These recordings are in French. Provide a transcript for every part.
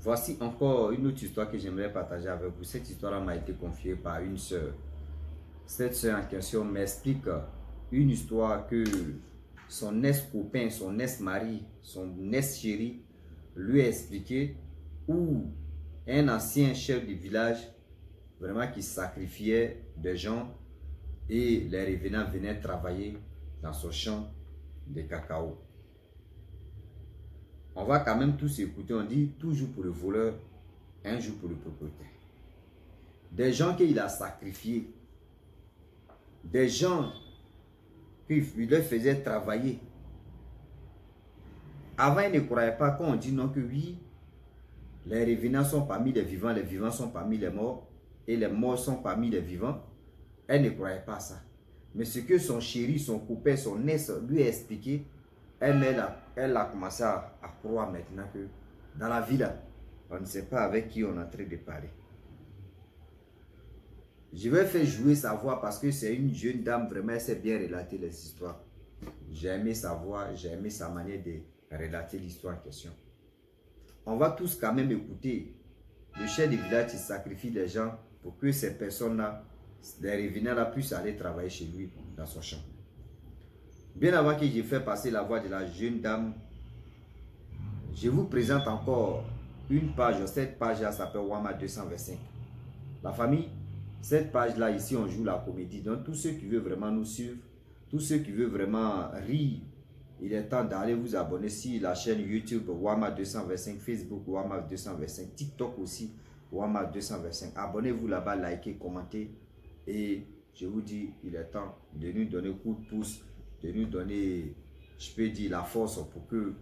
Voici encore une autre histoire que j'aimerais partager avec vous. Cette histoire m'a été confiée par une sœur. Cette sœur en question m'explique une histoire que son ex-copain, son ex-mari, son ex-chéri lui a expliqué, où un ancien chef du village, vraiment qui sacrifiait des gens et les revenants venaient travailler dans son champ de cacao. On va quand même tous écouter, on dit toujours pour le voleur, un jour pour le propriétaire. Des gens qu'il a sacrifiés, des gens qu'il leur faisait travailler. Avant, ils ne croyaient pas quand on dit non que oui, les revenants sont parmi les vivants sont parmi les morts, et les morts sont parmi les vivants. Elle ne croyait pas ça. Mais ce que son chéri, son copain, son ex lui a expliqué, elle a commencé à croire maintenant que dans la vie là, on ne sait pas avec qui on est en train de parler. Je vais faire jouer sa voix parce que c'est une jeune dame, vraiment, elle sait bien relater les histoires. J'ai aimé sa voix, j'ai aimé sa manière de relater l'histoire en question. On va tous quand même écouter le chef du village qui sacrifie les gens pour que ces personnes-là, les revenants-là, puissent aller travailler chez lui dans son champ. Bien avant que je fasse passer la voix de la jeune dame, je vous présente encore une page. Cette page-là s'appelle Wama 225. La famille, cette page-là, ici, on joue la comédie. Donc, tous ceux qui veulent vraiment nous suivre, tous ceux qui veulent vraiment rire, il est temps d'aller vous abonner sur la chaîne YouTube Wama 225, Facebook Wama 225, TikTok aussi Wama 225. Abonnez-vous là-bas, likez, commentez. Et je vous dis, il est temps de nous donner un coup de pouce, de nous donner, je peux dire, la force pour que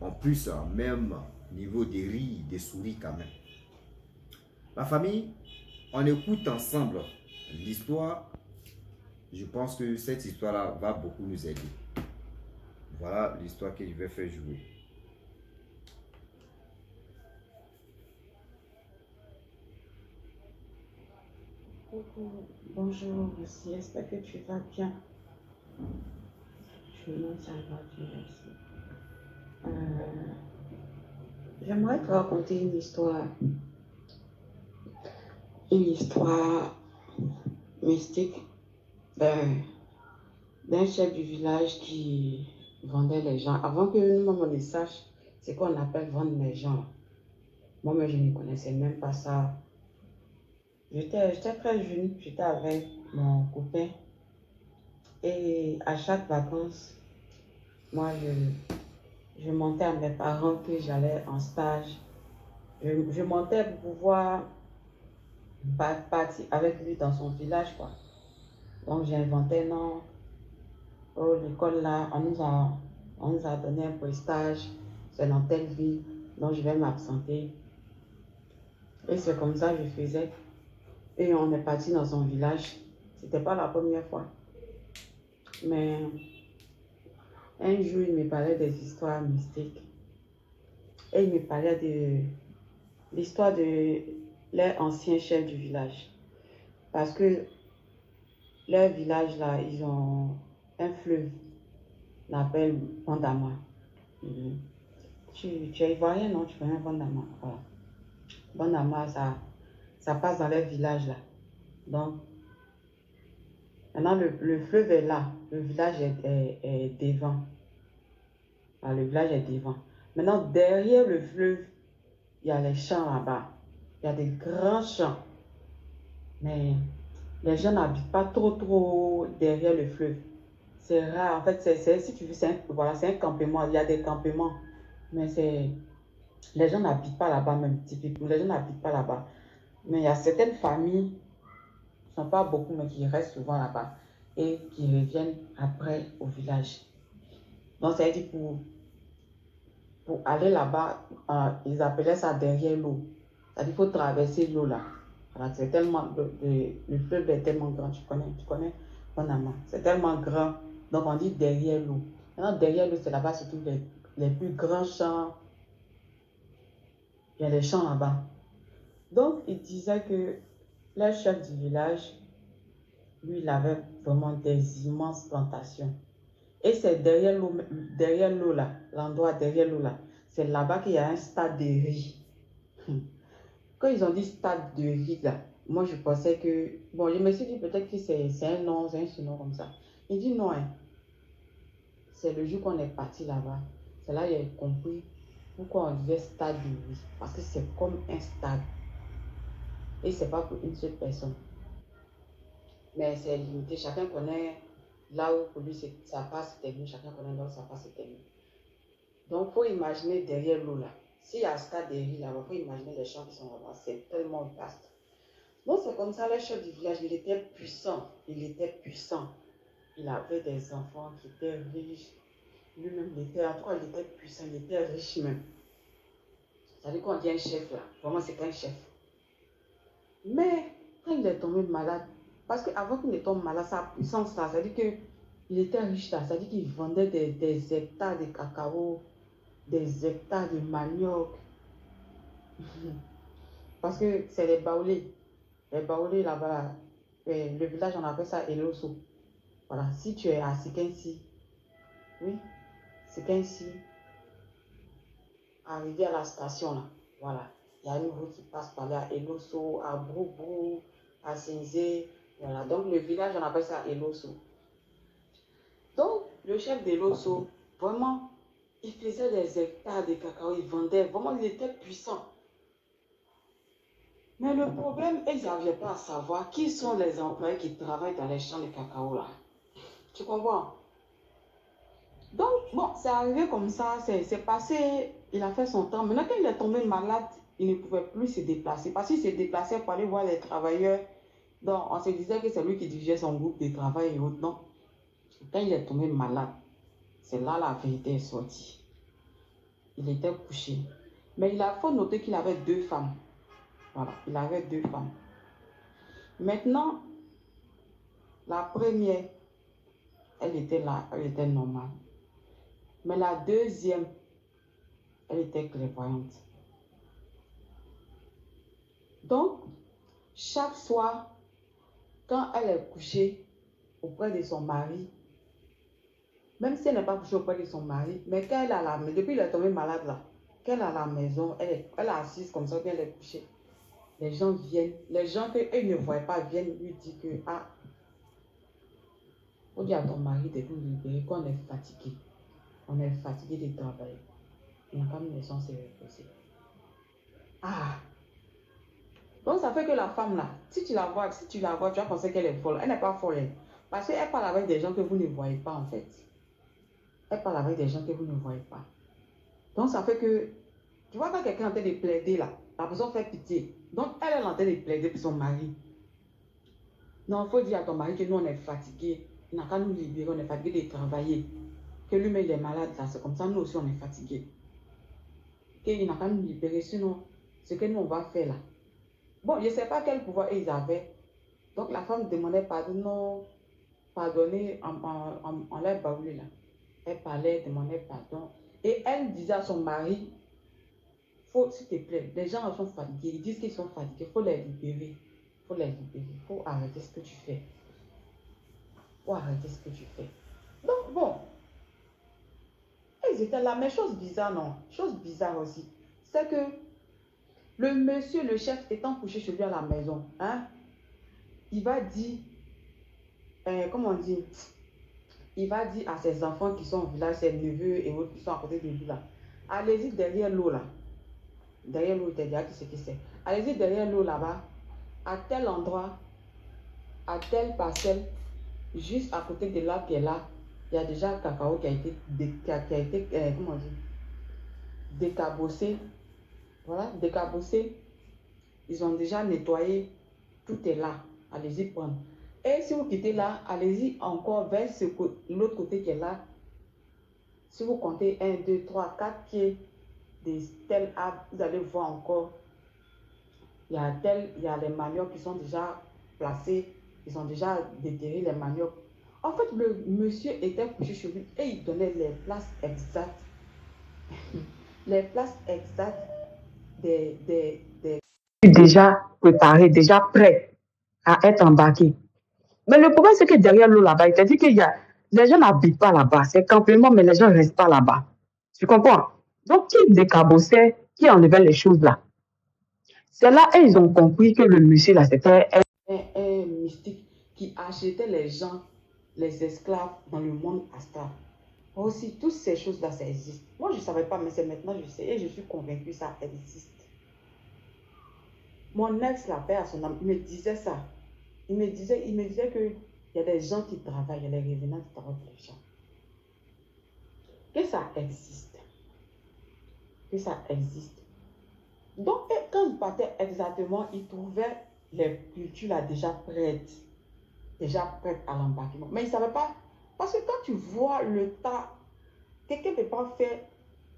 on puisse, même niveau des rires, des souris quand même. La famille, on écoute ensemble l'histoire. Je pense que cette histoire-là va beaucoup nous aider. Voilà l'histoire que je vais faire jouer. Coucou, bonjour, merci, j'espère que tu vas bien. Je me ça va bien, merci. J'aimerais te raconter une histoire mystique d'un chef du village qui vendait les gens. Avant que nous-mêmes on ne sache ce qu'on appelle vendre les gens. Moi-même, je ne connaissais même pas ça. J'étais très jeune, j'étais avec mon copain. Et à chaque vacances, moi, je montais à mes parents que j'allais en stage. Je montais pour pouvoir partir avec lui dans son village, quoi. Donc, j'inventais, non, oh, l'école là, on nous a donné un stage, c'est dans telle ville, donc je vais m'absenter. Et c'est comme ça que je faisais. Et on est parti dans son village. C'était pas la première fois. Mais un jour, il me parlait des histoires mystiques. Et il me parlait de l'histoire de leur ancien chef du village. Parce que leur village là, ils ont un fleuve, on appelle Bandama. Tu es ivoirien, non? Tu connais Bandama. Voilà. Bandama, ça passe dans leur village là. Donc, maintenant le fleuve est là, le village est devant. Alors, le village est devant. Maintenant, derrière le fleuve, il y a les champs là-bas. Il y a des grands champs. Mais les gens n'habitent pas trop derrière le fleuve. C'est rare. En fait, si tu veux, voilà, c'est un campement. Il y a des campements. Mais les gens n'habitent pas là-bas même, typiquement. Les gens n'habitent pas là-bas. Mais il y a certaines familles, ce ne sont pas beaucoup, mais qui restent souvent là-bas. Et qui reviennent après au village. Donc, ça veut dire pour aller là-bas, ils appelaient ça derrière l'eau. C'est-à-dire qu'il faut traverser l'eau là. Alors, c'est tellement, le fleuve est tellement grand, tu connais Panama. C'est tellement grand, donc on dit derrière l'eau. Maintenant, derrière l'eau, c'est là-bas surtout les plus grands champs. Il y a des champs là-bas. Donc, il disait que le chef du village, lui, il avait vraiment des immenses plantations. Et c'est derrière l'eau là, l'endroit derrière l'eau là, c'est là-bas qu'il y a un stade de riz. quand ils ont dit stade de vie, là, moi, je pensais que... Bon, je me suis dit peut-être que c'est un nom, c'est un surnom comme ça. Il dit non, hein. C'est le jour qu'on est parti là-bas. C'est là que j'ai compris pourquoi on disait stade de vie. Parce que c'est comme un stade. Et c'est pas pour une seule personne. Mais c'est limité. Chacun connaît là où pour lui ça passe, c'est terminé. Chacun connaît là où ça passe, c'est terminé. Donc, il faut imaginer derrière l'eau là. S'il y a un stade de vie là-bas, il faut imaginer les champs qui sont là-bas. C'est tellement vaste. Donc, c'est comme ça, le chef du village, il était puissant. Il était puissant. Il avait des enfants qui étaient riches. Lui-même, il était, en tout cas, il était puissant, il était riche même. Ça veut dire qu'on dit un chef là. Vraiment, c'est qu'un chef. Mais, quand il est tombé malade, parce qu'avant qu'il ne tombe malade, sa puissance là, ça veut dire qu'il était riche là. Ça veut dire qu'il vendait des hectares de cacao, des hectares de manioc. Parce que c'est les baoulés. Les baoulés là-bas, le village, on appelle ça Eloso. Voilà, si tu es à Sikensi, oui, Sikensi, arrivé à la station là, voilà, il y a une route qui passe par là, à Eloso, à Broubou, à Sinzé, voilà, donc le village, on appelle ça Eloso. Donc, le chef d'Eloso, vraiment, il faisait des hectares de cacao, il vendait, vraiment, il était puissant. Mais le problème, ils n'arrivaient pas à savoir qui sont les employés qui travaillent dans les champs de cacao là. Tu comprends? Donc, bon, c'est arrivé comme ça, c'est passé, il a fait son temps. Maintenant, quand il est tombé malade, il ne pouvait plus se déplacer. Parce qu'il se déplaçait pour aller voir les travailleurs. Donc, on se disait que c'est lui qui dirigeait son groupe de travail et autres. Non. Quand il est tombé malade, c'est là la vérité est sortie. Il était couché. Mais il a faut noter qu'il avait 2 femmes. Voilà, il avait 2 femmes. Maintenant, la première, elle était là, elle était normale. Mais la deuxième, elle était clairvoyante. Donc, chaque soir, quand elle est couchée auprès de son mari, même si elle n'est pas couchée auprès de son mari, mais quand elle est à la maison, depuis qu'elle est tombée malade là, qu'elle est à la maison, elle est assise comme ça, quand elle est couchée, les gens viennent, les gens qu'eux ne voient pas viennent lui dire que, ah, on dit à ton mari de nous libérer, qu'on est fatigué. On est fatigué de travailler. On n'a pas mis les gens se reposer. Ah! Donc ça fait que la femme là, si tu la vois, tu vas penser qu'elle est folle. Elle n'est pas folle. Parce qu'elle parle avec des gens que vous ne voyez pas en fait. Elle parle avec des gens que vous ne voyez pas. Donc ça fait que, tu vois quand quelqu'un est en train de plaider là, la personne fait pitié. Donc elle est en train de plaider pour son mari. Non, il faut dire à ton mari que nous on est fatigués. Il n'a qu'à nous libérer, on est fatigué de travailler. Que lui-même il est malade là, c'est comme ça, nous aussi on est fatigués. Qu'il n'a qu'à nous libérer, sinon, ce que nous on va faire là. Bon, je ne sais pas quel pouvoir ils avaient. Donc la femme demandait pardon, non, pardonner en leur baoulé là. Elle parlait, demandait pardon. Et elle disait à son mari, faut, s'il te plaît, les gens sont fatigués, ils disent qu'ils sont fatigués, il faut les libérer. Il faut les libérer, il faut arrêter ce que tu fais. Il faut arrêter ce que tu fais. Donc bon, ils étaient là, mais chose bizarre, non, chose bizarre aussi, c'est que le monsieur, le chef, étant couché chez lui à la maison, hein, il va dire, comment on dit, il va dire à ses enfants qui sont au village, ses neveux et autres qui sont à côté de lui là, allez-y derrière l'eau là, derrière l'eau, derrière qui c'est qui c'est, allez-y derrière l'eau là-bas, à tel endroit, à telle parcelle, juste à côté de là qui est là, il y a déjà un cacao qui a été, comment on dit, décabossé. Voilà, décabossé. Ils ont déjà nettoyé. Tout est là. Allez-y prendre. Et si vous quittez là, allez-y encore vers l'autre côté qui est là. Si vous comptez 1, 2, 3, 4 pieds de tel arbre, vous allez voir encore. Il y a les maniocs qui sont déjà placés. Ils ont déjà déterré les maniocs. En fait, le monsieur était couché chez lui et il donnait les places exactes. Les places exactes déjà préparés, déjà prêts à être embarqués. Mais le problème, c'est que derrière l'eau là-bas, il t'a dit qu'il y a, les gens n'habitent pas là-bas, c'est campement, mais les gens ne restent pas là-bas. Tu comprends? Donc, qui décabossait, qui enlevait les choses là? C'est là ils ont compris que le monsieur là, c'était un mystique qui achetait les gens, les esclaves dans le monde astral. Aussi, toutes ces choses-là, ça existe. Moi, je ne savais pas, mais c'est maintenant je sais et je suis convaincue que ça existe. Mon ex, la paix à son âme, il me disait ça. Il me disait qu'il y a des gens qui travaillent, il y a des revenants qui travaillent pour les gens. Que ça existe. Que ça existe. Donc, quand il partait exactement, il trouvait les cultures là déjà prêtes à l'embarquement. Mais il ne savait pas, parce que quand tu vois le tas, quelqu'un ne peut pas faire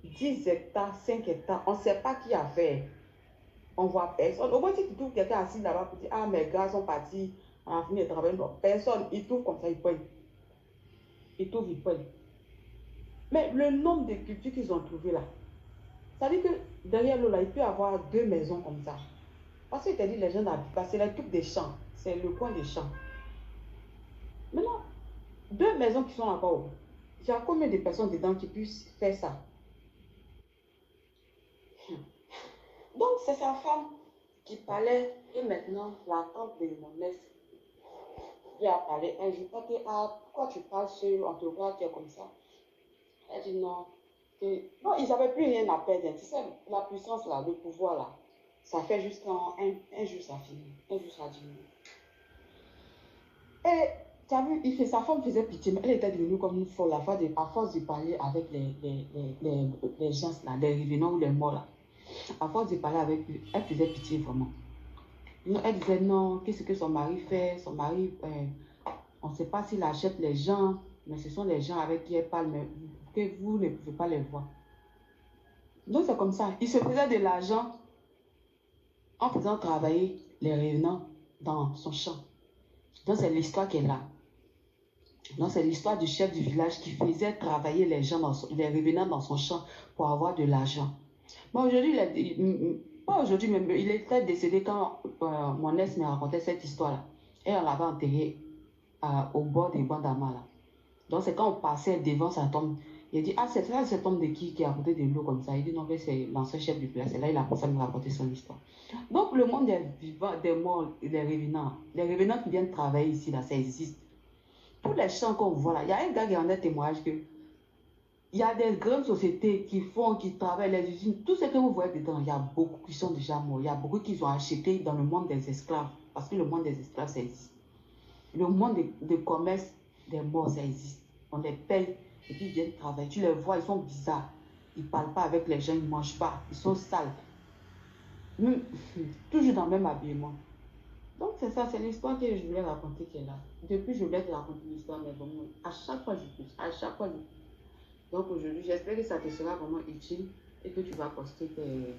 10 hectares, 5 hectares, on ne sait pas qui a fait. On voit personne. Au moins, si tu trouves quelqu'un assis là-bas pour dire, ah, mes gars sont partis, on a fini de travailler, non, personne, il trouve comme ça, il pogne. Il trouve, il pogne. Mais le nombre de cultures qu'ils ont trouvé là, ça veut dire que derrière l'eau là, il peut y avoir 2 maisons comme ça. Parce que tu as dit, les gens n'habitent pas, c'est la coupe des champs, c'est le coin des champs. Maintenant, 2 maisons qui sont là-bas, il y a combien de personnes dedans qui puissent faire ça? Donc, c'est sa femme qui parlait, et maintenant, la tante de mon ex lui a parlé un jour. Quand pourquoi tu parles seul, on te voit, tu es comme ça. Elle dit non. Non, ils n'avaient plus rien à perdre. Tu sais, la puissance là, le pouvoir là, ça fait juste un jour, ça finit. Un jour, ça diminue. Et tu as vu, sa femme faisait pitié, mais elle était devenue comme une folle à force de parler avec les gens là, les revenants ou les morts là. À force de parler avec eux, elle faisait pitié vraiment. Elle disait non, qu'est-ce que son mari fait? Son mari, on ne sait pas s'il achète les gens, mais ce sont les gens avec qui elle parle, mais que vous ne pouvez pas les voir. Donc c'est comme ça. Il se faisait de l'argent en faisant travailler les revenants dans son champ. Donc c'est l'histoire qui est là. Donc c'est l'histoire du chef du village qui faisait travailler les revenants dans son champ pour avoir de l'argent. Bon, aujourd'hui, pas aujourd'hui, mais il était décédé quand mon ex me racontait cette histoire-là. Et on l'avait enterré au bord des bancs d'Ama là. Donc c'est quand on passait devant sa tombe, il a dit, ah, c'est ça cette tombe de qui a apporté de l'eau comme ça. Il dit, non, c'est l'ancien chef du village. Et là, il a commencé à me raconter son histoire. Donc le monde des vivants, des morts, les revenants qui viennent travailler ici, là, ça existe. Tous les champs qu'on voit là, il y a un gars qui en a témoignage que il y a des grandes sociétés qui travaillent, les usines, tout ce que vous voyez dedans, il y a beaucoup qui sont déjà morts. Il y a beaucoup qui ont acheté dans le monde des esclaves. Parce que le monde des esclaves, ça existe. Le monde de commerce des morts, ça existe. On les paye et puis ils viennent travailler. Tu les vois, ils sont bizarres. Ils ne parlent pas avec les gens, ils ne mangent pas. Ils sont sales. Toujours dans le même habillement. Donc c'est ça, c'est l'histoire que je voulais raconter qui est là. Depuis, je voulais te raconter l'histoire, mais bon, à chaque fois, je pousse. À chaque fois, je pousse. Donc aujourd'hui, j'espère que ça te sera vraiment utile et que tu vas poster tes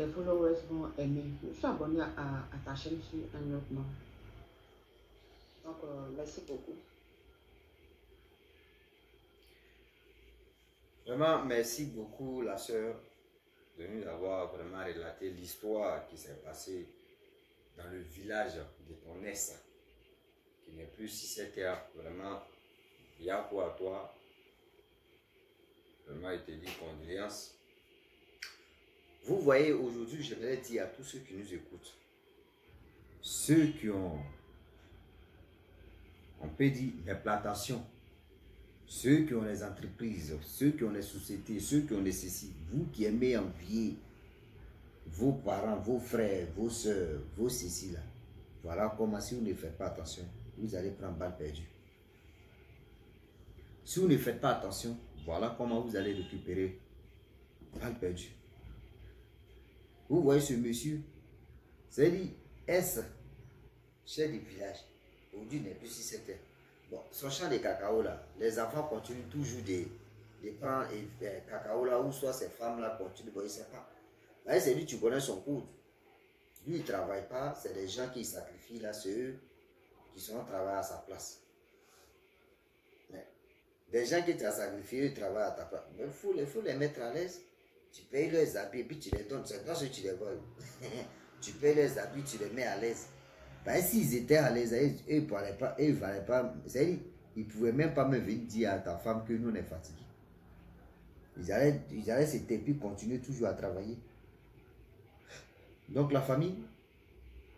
followers vont aimer. Je suis abonné à ta chaîne sur un autre nom. Donc, merci beaucoup. Vraiment, merci beaucoup la sœur de nous avoir vraiment relaté l'histoire qui s'est passée dans le village de ton ex, qui n'est plus 6 heures. Vraiment, il y a quoi à toi. Vraiment, il te dit condoléances. Vous voyez, aujourd'hui, je voudrais dire à tous ceux qui nous écoutent, ceux qui ont, on peut dire, les plantations, ceux qui ont les entreprises, ceux qui ont les sociétés, ceux qui ont les ceci, vous qui aimez envier vos parents, vos frères, vos soeurs, vos ceci là, voilà comment si vous ne faites pas attention, vous allez prendre balle perdue. Si vous ne faites pas attention, voilà comment vous allez récupérer balle perdue. Vous voyez ce monsieur, c'est dit S, chef du village, aujourd'hui n'est plus 6 heures. Bon, son champ de cacao là, les enfants continuent toujours de prendre cacao là, ou soit ces femmes là continuent, bon, il ne sait pas. Là, c'est lui, tu connais son cours. Lui, il ne travaille pas, c'est des gens qui sacrifient là, c'est eux qui sont travaillés à sa place. Mais des gens qui t'ont sacrifié, ils travaillent à ta place. Mais il faut les mettre à l'aise. Tu payes leurs habits et puis tu les donnes. C'est pas ce que tu les vois. Tu payes leurs habits, tu les mets à l'aise. Parce que s'ils étaient à l'aise, ils ne parlaient pas, ils ne valaient pas. C'est-à-dire, ils ne pouvaient même pas me venir dire à ta femme que nous, on est fatigués. Ils allaient se taire puis continuer toujours à travailler. Donc la famille,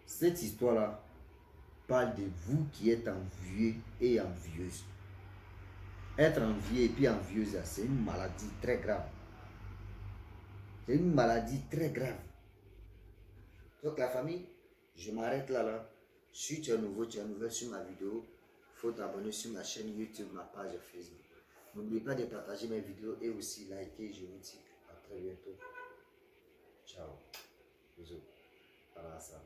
cette histoire-là parle de vous qui êtes envieux et envieuse. Être envieux et puis envieuse, c'est une maladie très grave. C'est une maladie très grave. Donc la famille, je m'arrête là. Si tu es nouveau, tu es nouvelle sur ma vidéo, il faut t'abonner sur ma chaîne YouTube, ma page Facebook. N'oubliez pas de partager mes vidéos et aussi liker. Je vous dis à très bientôt. Ciao. Bisous. Voilà ça.